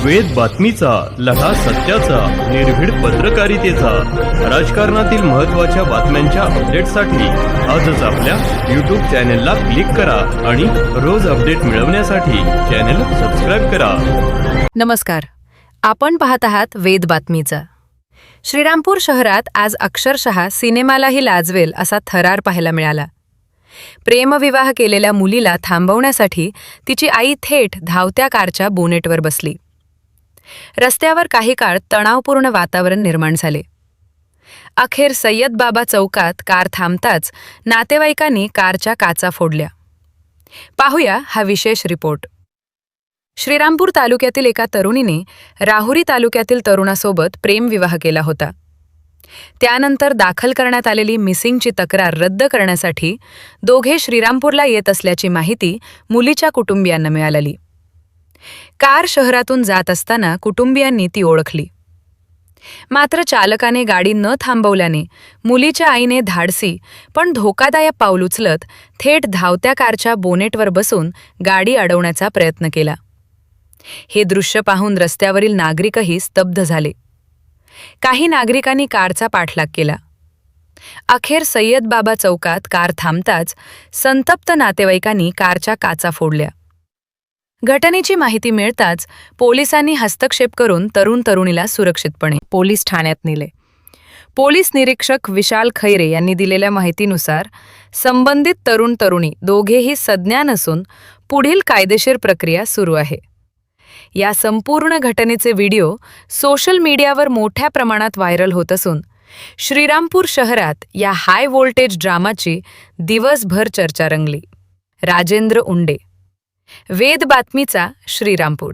वेद बातमीचा, लढा सत्याचा, निर्भीड पत्रकारितेचा, राजकारणातील महत्त्वाच्या बातम्यांच्या अपडेटसाठी आजच आपल्या यूट्यूब चॅनेलला क्लिक करा आणि रोज अपडेट मिळवण्यासाठी चॅनेल सबस्क्राईब करा. नमस्कार, आपण पाहत आहात वेद बातमीचा. श्रीरामपूर शहरात आज अक्षरशः सिनेमालाही लाजवेल असा थरार पाहायला मिळाला. प्रेमविवाह केलेल्या मुलीला थांबवण्यासाठी तिची आई थेट धावत्या कारच्या बोनेटवर बसली. रस्त्यावर काही काळ तणावपूर्ण वातावरण निर्माण झाले. अखेर सय्यद बाबा चौकात कार थांबताच नातेवाईकांनी कारच्या काचा फोडल्या. पाहूया हा विशेष रिपोर्ट. श्रीरामपूर तालुक्यातील एका तरुणीने राहुरी तालुक्यातील तरुणासोबत प्रेमविवाह केला होता. त्यानंतर दाखल करण्यात आलेली मिसिंगची तक्रार रद्द करण्यासाठी दोघे श्रीरामपूरला येत असल्याची माहिती मुलीच्या कुटुंबियांना मिळाली. कार शहरातून जात असताना कुटुंबियांनी ती ओळखली. मात्र चालकाने गाडी न थांबवल्याने मुलीच्या आईने धाडसी पण धोकादायक पाऊल उचलत थेट धावत्या कारच्या बोनेटवर बसून गाडी अडवण्याचा प्रयत्न केला. हे दृश्य पाहून रस्त्यावरील नागरिकही स्तब्ध झाले. काही नागरिकांनी कारचा पाठलाग केला. अखेर सय्यद बाबा चौकात कार थांबताच संतप्त नातेवाईकांनी कारच्या काचा फोडल्या. घटनेची माहिती मिळताच पोलिसांनी हस्तक्षेप करून तरुणीला सुरक्षितपणे पोलीस ठाण्यात नेले. पोलीस निरीक्षक विशाल खैरे यांनी दिलेल्या माहितीनुसार संबंधित तरुणी दोघेही सज्ञान असून पुढील कायदेशीर प्रक्रिया सुरू आहे. या संपूर्ण घटनेचे व्हिडिओ सोशल मीडियावर मोठ्या प्रमाणात व्हायरल होत असून श्रीरामपूर शहरात या हाय व्होल्टेज ड्रामाची दिवसभर चर्चा रंगली. राजेंद्र उंडे, वेद बातमीचा, श्रीरामपूर.